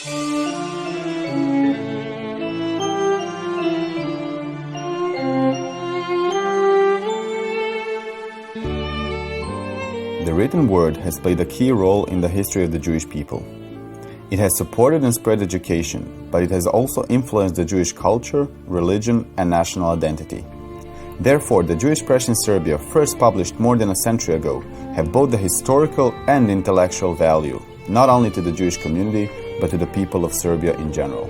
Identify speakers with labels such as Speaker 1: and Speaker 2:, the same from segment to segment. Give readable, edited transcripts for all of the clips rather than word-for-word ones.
Speaker 1: The written word has played a key role in the history of the Jewish people. It has supported and spread education, but it has also influenced the Jewish culture, religion, and national identity. Therefore, the Jewish press in Serbia, first published more than a century ago, have both the historical and intellectual value, not only to the Jewish community, but to the people of Serbia in general.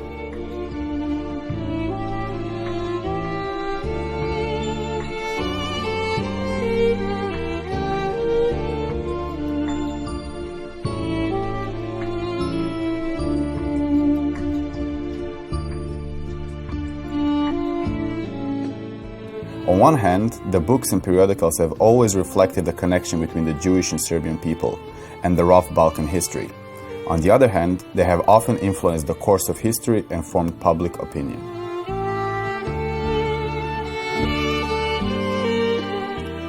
Speaker 1: On one hand, the books and periodicals have always reflected the connection between the Jewish and Serbian people and the rough Balkan history. On the other hand, they have often influenced the course of history and formed public opinion.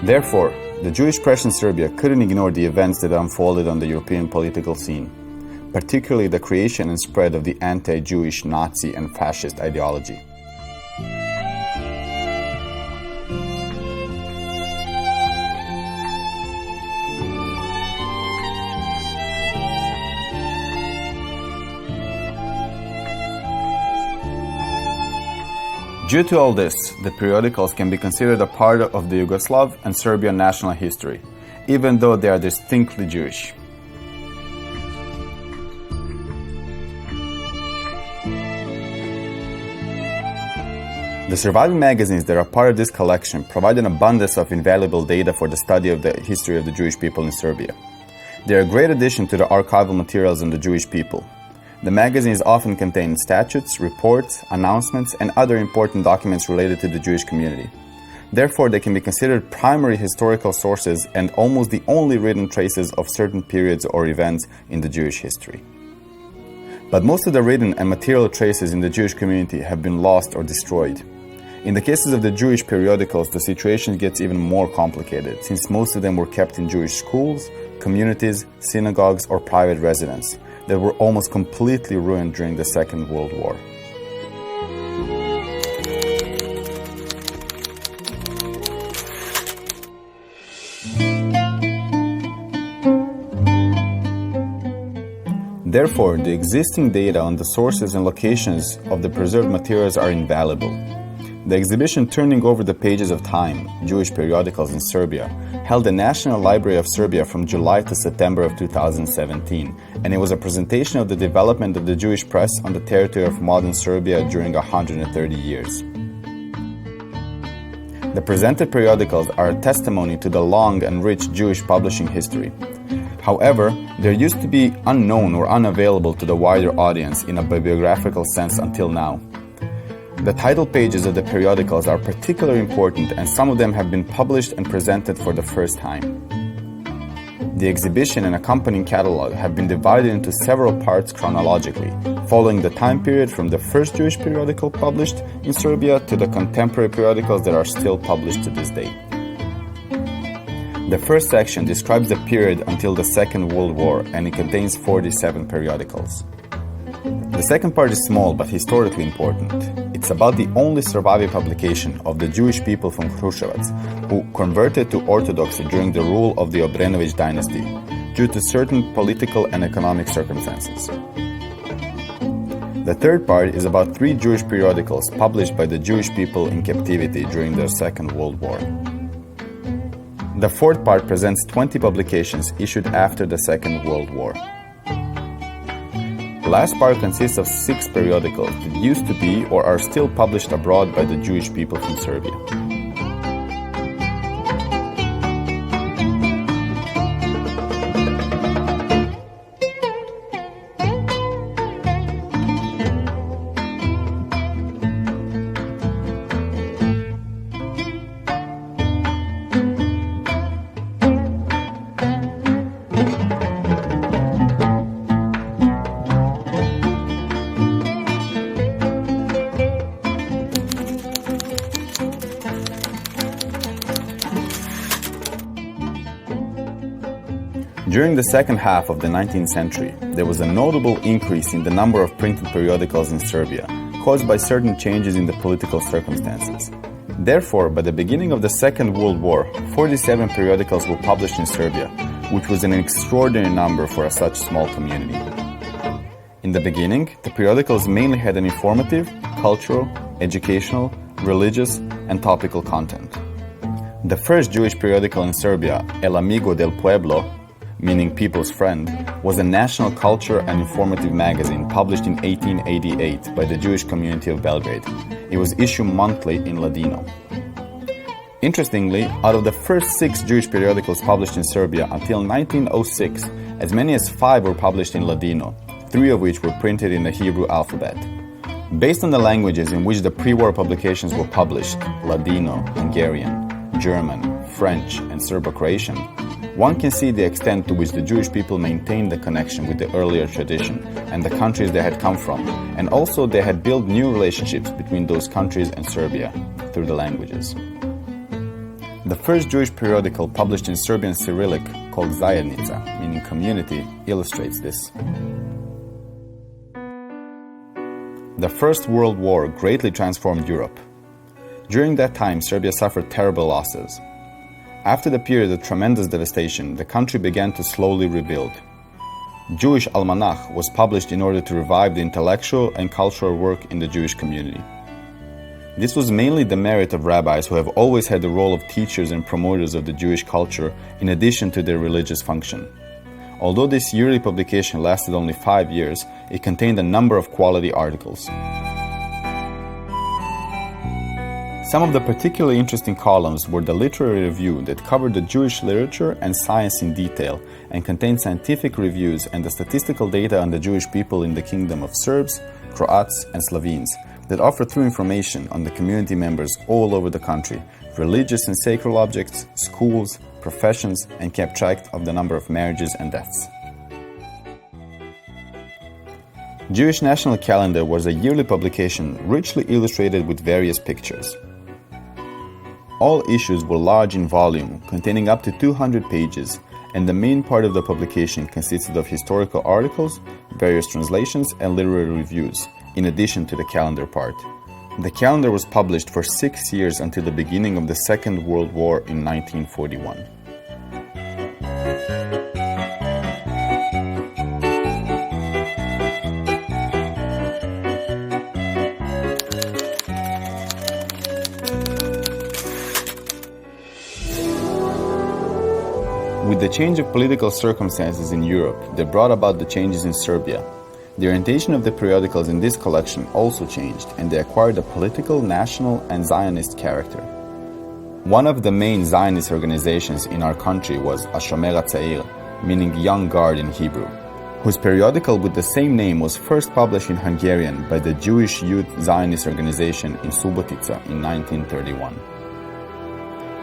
Speaker 1: Therefore, the Jewish press in Serbia couldn't ignore the events that unfolded on the European political scene, particularly the creation and spread of the anti-Jewish, Nazi, and fascist ideology. Due to all this, the periodicals can be considered a part of the Yugoslav and Serbian national history, even though they are distinctly Jewish. The surviving magazines that are part of this collection provide an abundance of invaluable data for the study of the history of the Jewish people in Serbia. They are a great addition to the archival materials on the Jewish people. The magazines often contain statutes, reports, announcements, and other important documents related to the Jewish community. Therefore, they can be considered primary historical sources and almost the only written traces of certain periods or events in the Jewish history. But most of the written and material traces in the Jewish community have been lost or destroyed. In the cases of the Jewish periodicals, the situation gets even more complicated, since most of them were kept in Jewish schools, communities, synagogues, or private residences that were almost completely ruined during the Second World War. Therefore, the existing data on the sources and locations of the preserved materials are invaluable. The exhibition Turning Over the Pages of Time, Jewish Periodicals in Serbia, held the National Library of Serbia from July to September of 2017, and it was a presentation of the development of the Jewish press on the territory of modern Serbia during 130 years. The presented periodicals are a testimony to the long and rich Jewish publishing history. However, they used to be unknown or unavailable to the wider audience in a bibliographical sense until now. The title pages of the periodicals are particularly important, and some of them have been published and presented for the first time. The exhibition and accompanying catalog have been divided into several parts chronologically, following the time period from the first Jewish periodical published in Serbia to the contemporary periodicals that are still published to this day. The first section describes the period until the Second World War, and it contains 47 periodicals. The second part is small but historically important. It's about the only surviving publication of the Jewish people from Kruševac who converted to Orthodoxy during the rule of the Obrenović dynasty due to certain political and economic circumstances. The third part is about 3 Jewish periodicals published by the Jewish people in captivity during the Second World War. The fourth part presents 20 publications issued after the Second World War. The last part consists of 6 periodicals that used to be or are still published abroad by the Jewish people from Serbia. During the second half of the 19th century, there was a notable increase in the number of printed periodicals in Serbia, caused by certain changes in the political circumstances. Therefore, by the beginning of the Second World War, 47 periodicals were published in Serbia, which was an extraordinary number for such small community. In the beginning, the periodicals mainly had an informative, cultural, educational, religious, and topical content. The first Jewish periodical in Serbia, El Amigo del Pueblo, meaning People's Friend, was a national culture and informative magazine published in 1888 by the Jewish community of Belgrade. It was issued monthly in Ladino. Interestingly, out of the first 6 Jewish periodicals published in Serbia until 1906, as many as 5 were published in Ladino, 3 of which were printed in the Hebrew alphabet. Based on the languages in which the pre-war publications were published, Ladino, Hungarian, German, French, and Serbo-Croatian, one can see the extent to which the Jewish people maintained the connection with the earlier tradition and the countries they had come from, and also they had built new relationships between those countries and Serbia through the languages. The first Jewish periodical published in Serbian Cyrillic, called Zajednica, meaning community, illustrates this. The First World War greatly transformed Europe. During that time, Serbia suffered terrible losses. After the period of tremendous devastation, the country began to slowly rebuild. Jewish Almanach was published in order to revive the intellectual and cultural work in the Jewish community. This was mainly the merit of rabbis who have always had the role of teachers and promoters of the Jewish culture in addition to their religious function. Although this yearly publication lasted only 5 years, it contained a number of quality articles. Some of the particularly interesting columns were the literary review that covered the Jewish literature and science in detail and contained scientific reviews and the statistical data on the Jewish people in the kingdom of Serbs, Croats, and Slovenes that offered through information on the community members all over the country, religious and sacred objects, schools, professions, and kept track of the number of marriages and deaths. Jewish National Calendar was a yearly publication richly illustrated with various pictures. All issues were large in volume, containing up to 200 pages, and the main part of the publication consisted of historical articles, various translations, and literary reviews, in addition to the calendar part. The calendar was published for 6 years until the beginning of the Second World War in 1941. With the change of political circumstances in Europe that brought about the changes in Serbia, the orientation of the periodicals in this collection also changed, and they acquired a political, national, and Zionist character. One of the main Zionist organizations in our country was Hashomer HaTzair, meaning Young Guard in Hebrew, whose periodical with the same name was first published in Hungarian by the Jewish Youth Zionist Organization in Subotica in 1931.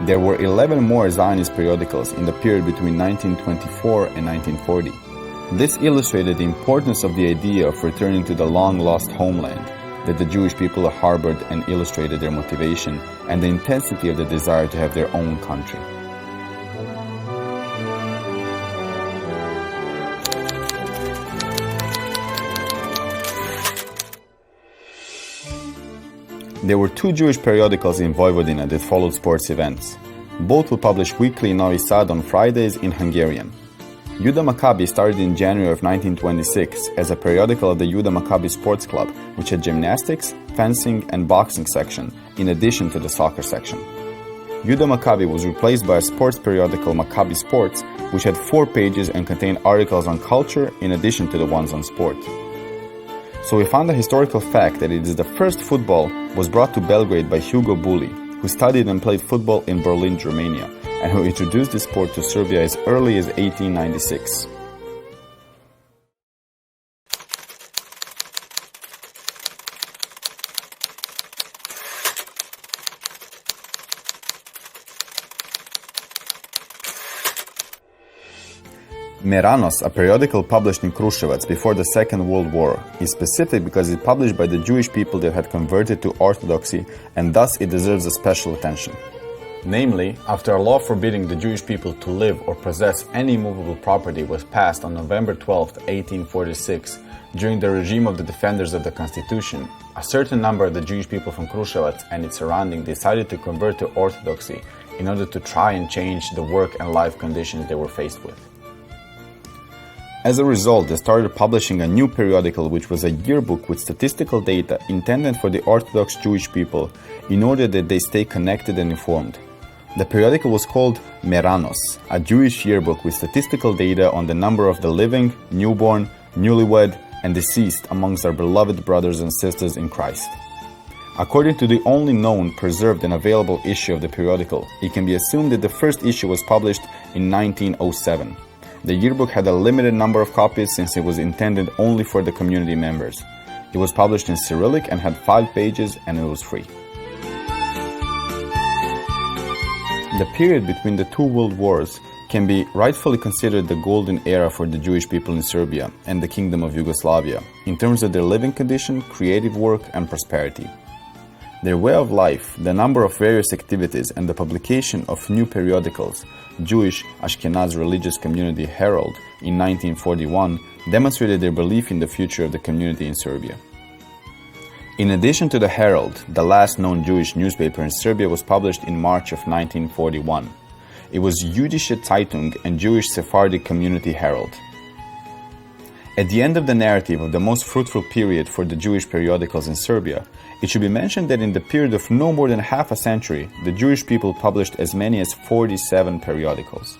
Speaker 1: There were 11 more Zionist periodicals in the period between 1924 and 1940. This illustrated the importance of the idea of returning to the long-lost homeland that the Jewish people harbored and illustrated their motivation and the intensity of the desire to have their own country. There were 2 Jewish periodicals in Vojvodina that followed sports events. Both were published weekly in Novi Sad on Fridays in Hungarian. Juda Maccabi started in January of 1926 as a periodical of the Juda Maccabi Sports Club, which had gymnastics, fencing, and boxing section, in addition to the soccer section. Juda Maccabi was replaced by a sports periodical, Maccabi Sports, which had 4 pages and contained articles on culture in addition to the ones on sport. So we found the historical fact that it is the first football was brought to Belgrade by Hugo Bulli, who studied and played football in Berlin, Romania, and who introduced this sport to Serbia as early as 1896. Meranos, a periodical published in Kruševac before the Second World War, is specific because it's published by the Jewish people that had converted to Orthodoxy, and thus it deserves a special attention. Namely, after a law forbidding the Jewish people to live or possess any movable property was passed on November 12, 1846, during the regime of the defenders of the Constitution, a certain number of the Jewish people from Kruševac and its surrounding decided to convert to Orthodoxy in order to try and change the work and life conditions they were faced with. As a result, they started publishing a new periodical which was a yearbook with statistical data intended for the Orthodox Jewish people in order that they stay connected and informed. The periodical was called Meranos, a Jewish yearbook with statistical data on the number of the living, newborn, newlywed, and deceased amongst our beloved brothers and sisters in Christ. According to the only known, preserved, and available issue of the periodical, it can be assumed that the first issue was published in 1907. The yearbook had a limited number of copies since it was intended only for the community members. It was published in Cyrillic and had 5 pages, and it was free. The period between the two world wars can be rightfully considered the golden era for the Jewish people in Serbia and the Kingdom of Yugoslavia in terms of their living condition, creative work, and prosperity. Their way of life, the number of various activities, and the publication of new periodicals, Jewish Ashkenaz Religious Community Herald in 1941, demonstrated their belief in the future of the community in Serbia. In addition to the Herald, the last known Jewish newspaper in Serbia was published in March of 1941. It was Jüdische Zeitung and Jewish Sephardic Community Herald. At the end of the narrative of the most fruitful period for the Jewish periodicals in Serbia, it should be mentioned that in the period of no more than half a century, the Jewish people published as many as 47 periodicals.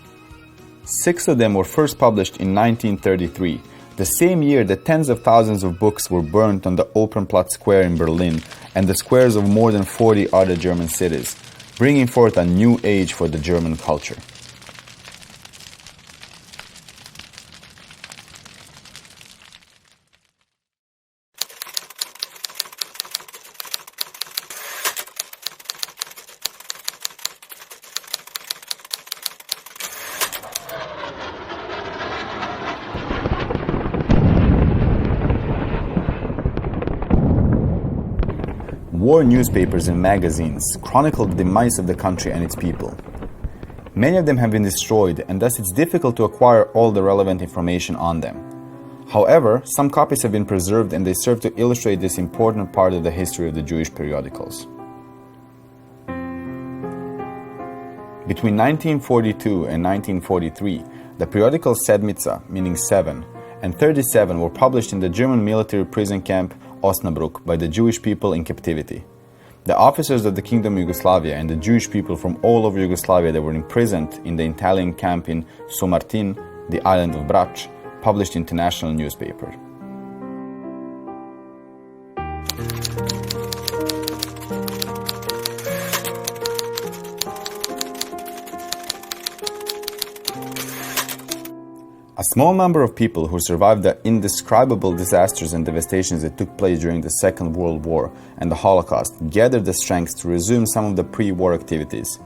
Speaker 1: 6 of them were first published in 1933, the same year that tens of thousands of books were burned on the Opernplatz Square in Berlin and the squares of more than 40 other German cities, bringing forth a new age for the German culture. War newspapers and magazines chronicle the demise of the country and its people. Many of them have been destroyed, and thus it's difficult to acquire all the relevant information on them. However, some copies have been preserved and they serve to illustrate this important part of the history of the Jewish periodicals. Between 1942 and 1943, the periodical Sedmica, meaning 7, and 37 were published in the German military prison camp Osnabrück by the Jewish people in captivity. The officers of the Kingdom of Yugoslavia and the Jewish people from all over Yugoslavia that were imprisoned in the Italian camp in Somartin, the island of Brač, published international newspaper. A small number of people who survived the indescribable disasters and devastations that took place during the Second World War and the Holocaust gathered the strength to resume some of the pre-war activities.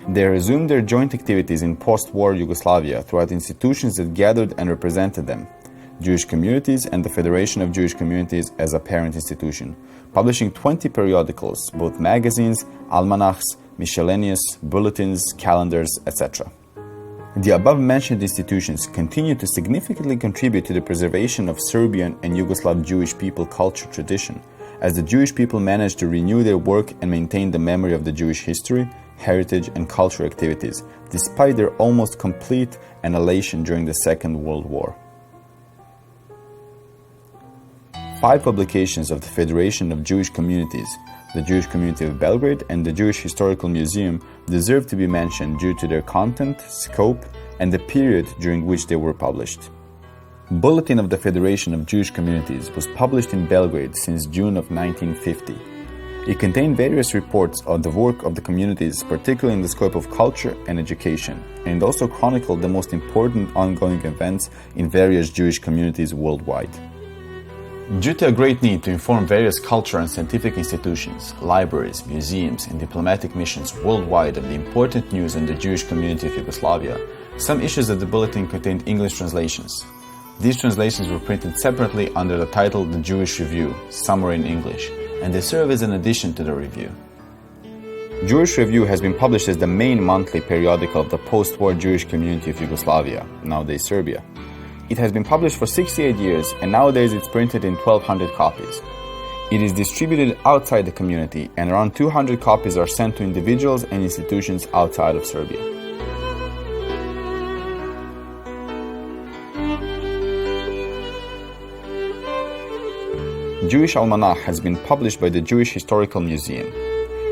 Speaker 1: They resumed their joint activities in post-war Yugoslavia throughout institutions that gathered and represented them, Jewish communities and the Federation of Jewish Communities as a parent institution, publishing 20 periodicals, both magazines, almanacs, miscellaneous, bulletins, calendars, etc. The above-mentioned institutions continue to significantly contribute to the preservation of Serbian and Yugoslav Jewish people culture tradition, as the Jewish people manage to renew their work and maintain the memory of the Jewish history, heritage, and cultural activities, despite their almost complete annihilation during the Second World War. 5 publications of the Federation of Jewish Communities, the Jewish Community of Belgrade, and the Jewish Historical Museum deserve to be mentioned due to their content, scope, and the period during which they were published. Bulletin of the Federation of Jewish Communities was published in Belgrade since June of 1950. It contained various reports on the work of the communities, particularly in the scope of culture and education, and also chronicled the most important ongoing events in various Jewish communities worldwide. Due to a great need to inform various cultural and scientific institutions, libraries, museums, and diplomatic missions worldwide of the important news in the Jewish community of Yugoslavia, some issues of the bulletin contained English translations. These translations were printed separately under the title The Jewish Review, Summary in English, and they serve as an addition to the review. Jewish Review has been published as the main monthly periodical of the post-war Jewish community of Yugoslavia, nowadays Serbia. It has been published for 68 years and nowadays it's printed in 1,200 copies. It is distributed outside the community and around 200 copies are sent to individuals and institutions outside of Serbia. Jewish Almanach has been published by the Jewish Historical Museum.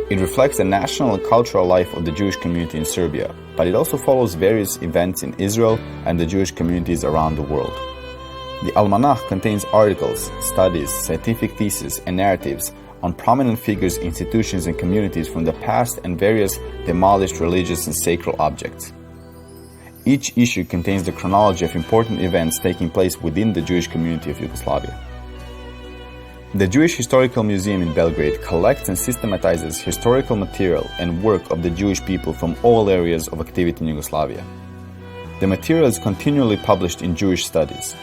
Speaker 1: It reflects the national and cultural life of the Jewish community in Serbia, but it also follows various events in Israel and the Jewish communities around the world. The Almanach contains articles, studies, scientific theses, and narratives on prominent figures, institutions, and communities from the past and various demolished religious and sacred objects. Each issue contains the chronology of important events taking place within the Jewish community of Yugoslavia. The Jewish Historical Museum in Belgrade collects and systematizes historical material and work of the Jewish people from all areas of activity in Yugoslavia. The material is continually published in Jewish studies.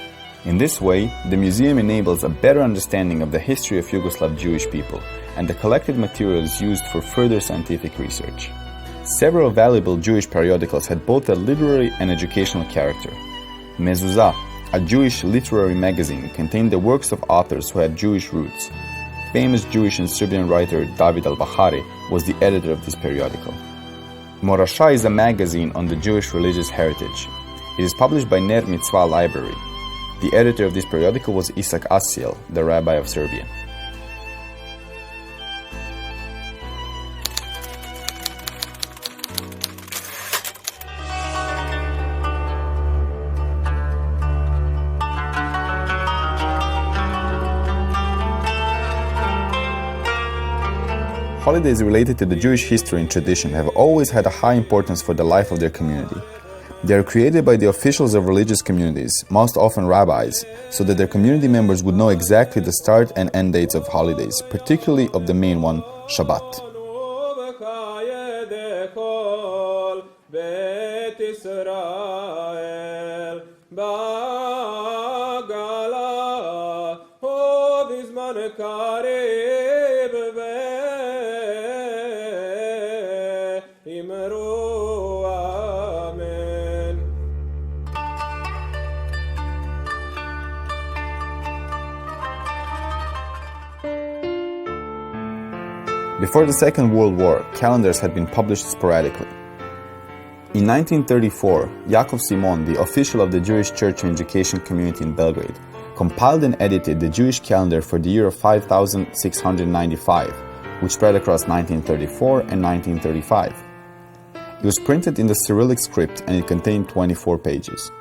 Speaker 1: In this way, the museum enables a better understanding of the history of Yugoslav Jewish people, and the collected material is used for further scientific research. Several valuable Jewish periodicals had both a literary and educational character. Mezuzah, a Jewish literary magazine, contained the works of authors who had Jewish roots. Famous Jewish and Serbian writer David al-Bahari was the editor of this periodical. Morasha is a magazine on the Jewish religious heritage. It is published by Ner Mitzvah Library. The editor of this periodical was Isak Asiel, the rabbi of Serbia. Holidays related to the Jewish history and tradition have always had a high importance for the life of their community. They are created by the officials of religious communities, most often rabbis, so that their community members would know exactly the start and end dates of holidays, particularly of the main one, Shabbat. Before the Second World War, calendars had been published sporadically. In 1934, Jakov Simon, the official of the Jewish Church and Education Community in Belgrade, compiled and edited the Jewish calendar for the year of 5695, which spread across 1934 and 1935. It was printed in the Cyrillic script and it contained 24 pages.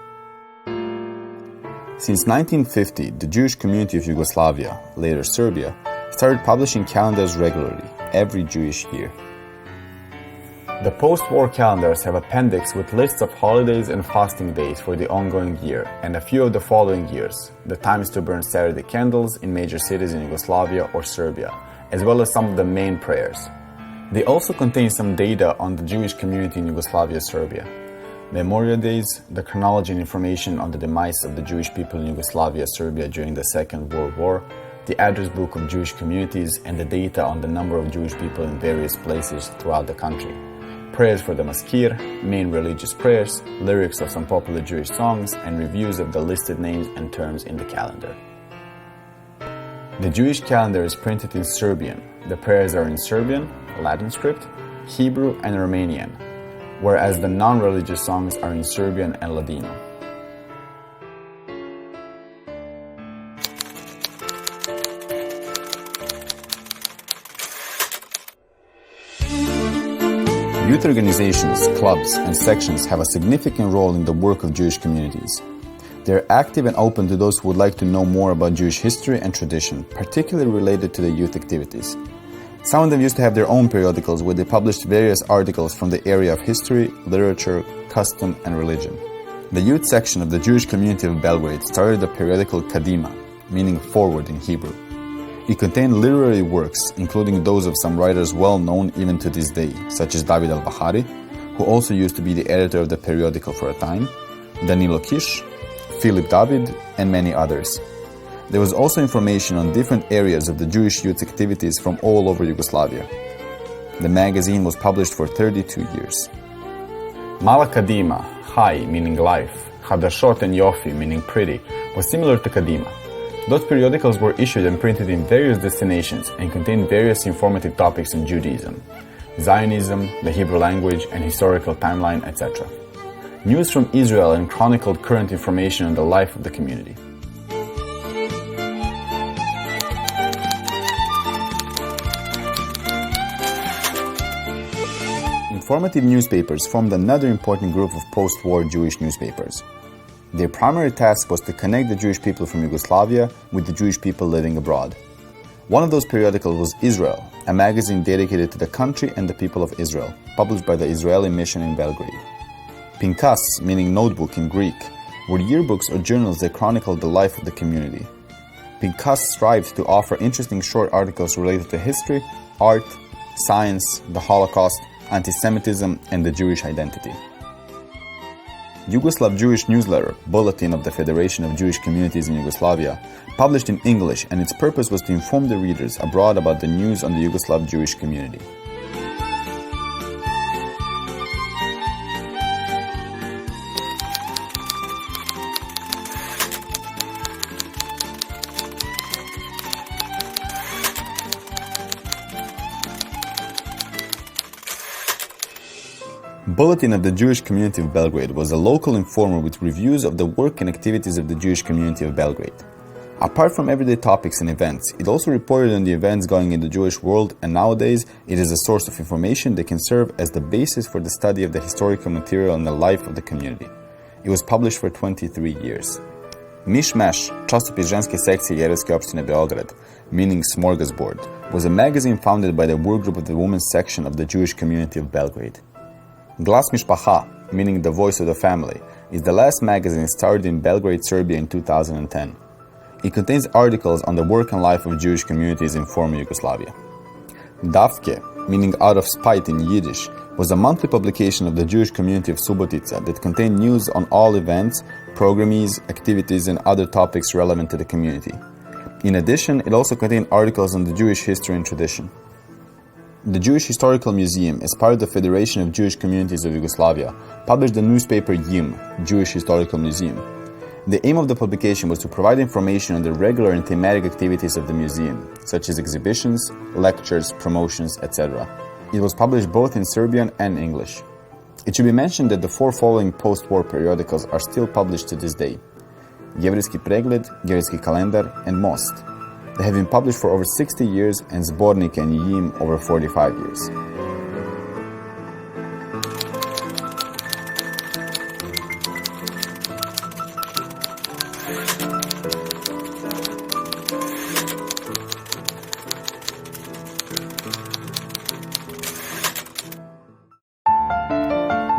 Speaker 1: Since 1950, the Jewish community of Yugoslavia, later Serbia, started publishing calendars regularly, every Jewish year. The post-war calendars have appendix with lists of holidays and fasting days for the ongoing year and a few of the following years, the times to burn Saturday candles in major cities in Yugoslavia or Serbia, as well as some of the main prayers. They also contain some data on the Jewish community in Yugoslavia, Serbia. Memorial days, the chronology and information on the demise of the Jewish people in Yugoslavia, Serbia during the Second World War, the address book of Jewish communities, and the data on the number of Jewish people in various places throughout the country. Prayers for the Maskir, main religious prayers, lyrics of some popular Jewish songs, and reviews of the listed names and terms in the calendar. The Jewish calendar is printed in Serbian. The prayers are in Serbian, Latin script, Hebrew, and Romanian, whereas the non-religious songs are in Serbian and Ladino. Youth organizations, clubs, and sections have a significant role in the work of Jewish communities. They are active and open to those who would like to know more about Jewish history and tradition, particularly related to the youth activities. Some of them used to have their own periodicals where they published various articles from the area of history, literature, custom, and religion. The youth section of the Jewish community of Belgrade started the periodical Kadima, meaning forward in Hebrew. It contained literary works, including those of some writers well known even to this day, such as David al-Bahari, who also used to be the editor of the periodical for a time, Danilo Kish, Philip David, and many others. There was also information on different areas of the Jewish youth activities from all over Yugoslavia. The magazine was published for 32 years. Mala Kadima, Hai, meaning life, Hadashot and Yofi, meaning pretty, was similar to Kadima. Those periodicals were issued and printed in various destinations and contained various informative topics on Judaism, Zionism, the Hebrew language, and historical timeline, etc. News from Israel and chronicled current information on the life of the community. Informative newspapers formed another important group of post-war Jewish newspapers. Their primary task was to connect the Jewish people from Yugoslavia with the Jewish people living abroad. One of those periodicals was Israel, a magazine dedicated to the country and the people of Israel, published by the Israeli mission in Belgrade. Pinkas, meaning notebook in Greek, were yearbooks or journals that chronicled the life of the community. Pinkas strived to offer interesting short articles related to history, art, science, the Holocaust, anti-Semitism, and the Jewish identity. Yugoslav Jewish newsletter, Bulletin of the Federation of Jewish Communities in Yugoslavia, published in English, and its purpose was to inform the readers abroad about the news on the Yugoslav Jewish community. Bulletin of the Jewish Community of Belgrade was a local informer with reviews of the work and activities of the Jewish community of Belgrade. Apart from everyday topics and events, it also reported on the events going in the Jewish world, and nowadays it is a source of information that can serve as the basis for the study of the historical material and the life of the community. It was published for 23 years. Mišmaš, časopis ženske sekcije Jevrejske opštine Beograd, meaning smorgasbord, was a magazine founded by the work group of the women's section of the Jewish community of Belgrade. Glas Mishpaha, meaning the voice of the family, is the last magazine started in Belgrade, Serbia in 2010. It contains articles on the work and life of Jewish communities in former Yugoslavia. Davke, meaning out of spite in Yiddish, was a monthly publication of the Jewish community of Subotica that contained news on all events, programmes, activities, and other topics relevant to the community. In addition, it also contained articles on the Jewish history and tradition. The Jewish Historical Museum, as part of the Federation of Jewish Communities of Yugoslavia, published the newspaper YIM, Jewish Historical Museum. The aim of the publication was to provide information on the regular and thematic activities of the museum, such as exhibitions, lectures, promotions, etc. It was published both in Serbian and English. It should be mentioned that the four following post-war periodicals are still published to this day: Jevrejski pregled, Jevrejski kalendar, and Most. They have been published for over 60 years, and Zbornik and Yim over 45 years.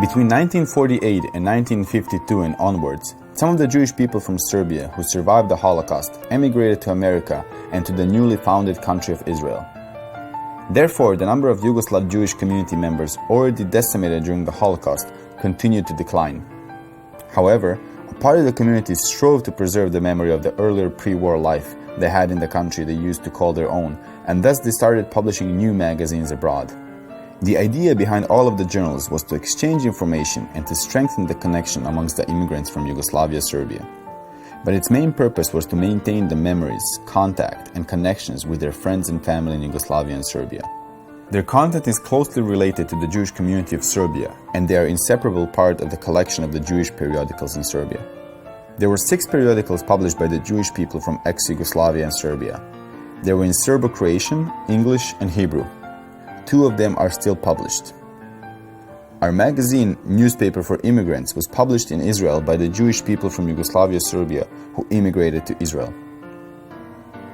Speaker 1: Between 1948 and 1952 and onwards, some of the Jewish people from Serbia who survived the Holocaust emigrated to America and to the newly founded country of Israel. Therefore, the number of Yugoslav Jewish community members already decimated during the Holocaust continued to decline. However, a part of the community strove to preserve the memory of the earlier pre-war life they had in the country they used to call their own, and thus they started publishing new magazines abroad. The idea behind all of the journals was to exchange information and to strengthen the connection amongst the immigrants from Yugoslavia, Serbia. But its main purpose was to maintain the memories, contact, and connections with their friends and family in Yugoslavia and Serbia. Their content is closely related to the Jewish community of Serbia, and they are an inseparable part of the collection of the Jewish periodicals in Serbia. There were 6 periodicals published by the Jewish people from ex-Yugoslavia and Serbia. They were in Serbo-Croatian, English, and Hebrew. 2 of them are still published. Our magazine, Newspaper for Immigrants, was published in Israel by the Jewish people from Yugoslavia, Serbia, who immigrated to Israel.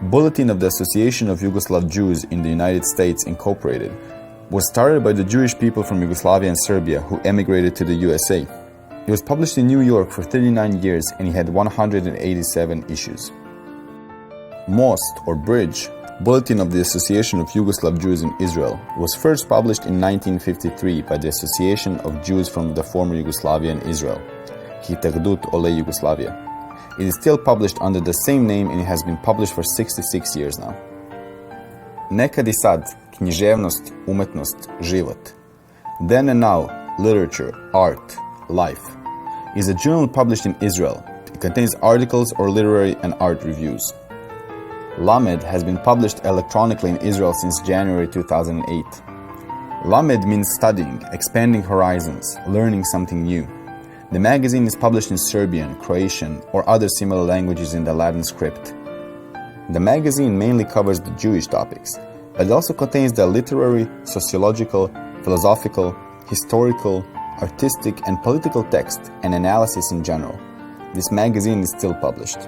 Speaker 1: Bulletin of the Association of Yugoslav Jews in the United States, Incorporated, was started by the Jewish people from Yugoslavia and Serbia who emigrated to the USA. It was published in New York for 39 years and it had 187 issues. Most, or Bridge, Bulletin of the Association of Yugoslav Jews in Israel, was first published in 1953 by the Association of Jews from the former Yugoslavia and Israel, Hitagdut Ole Yugoslavia. It is still published under the same name and it has been published for 66 years now. Nekad I sad, književnost, umetnost, život. Then and Now, Literature, Art, Life is a journal published in Israel. It contains articles or literary and art reviews. Lamed has been published electronically in Israel since January 2008. Lamed means studying, expanding horizons, learning something new. The magazine is published in Serbian, Croatian, or other similar languages in the Latin script. The magazine mainly covers the Jewish topics, but it also contains the literary, sociological, philosophical, historical, artistic, and political text and analysis in general. This magazine is still published.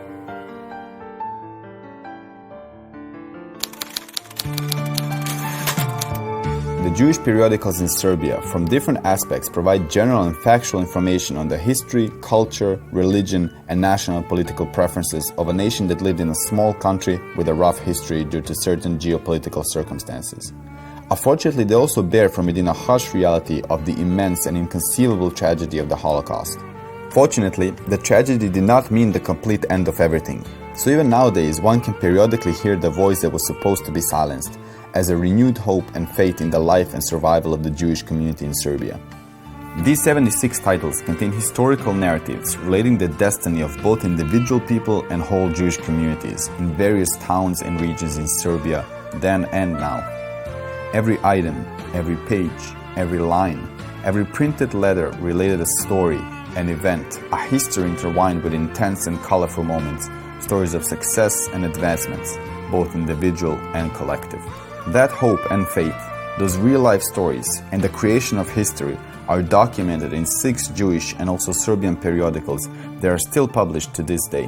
Speaker 1: The Jewish periodicals in Serbia, from different aspects, provide general and factual information on the history, culture, religion, and national political preferences of a nation that lived in a small country with a rough history due to certain geopolitical circumstances. Unfortunately, they also bear from within a harsh reality of the immense and inconceivable tragedy of the Holocaust. Fortunately, the tragedy did not mean the complete end of everything. So even nowadays, one can periodically hear the voice that was supposed to be silenced, as a renewed hope and faith in the life and survival of the Jewish community in Serbia. These 76 titles contain historical narratives relating the destiny of both individual people and whole Jewish communities in various towns and regions in Serbia, then and now. Every item, every page, every line, every printed letter related a story, an event, a history intertwined with intense and colorful moments, stories of success and advancements, both individual and collective. That hope and faith, those real-life stories, and the creation of history are documented in 6 Jewish and also Serbian periodicals that are still published to this day.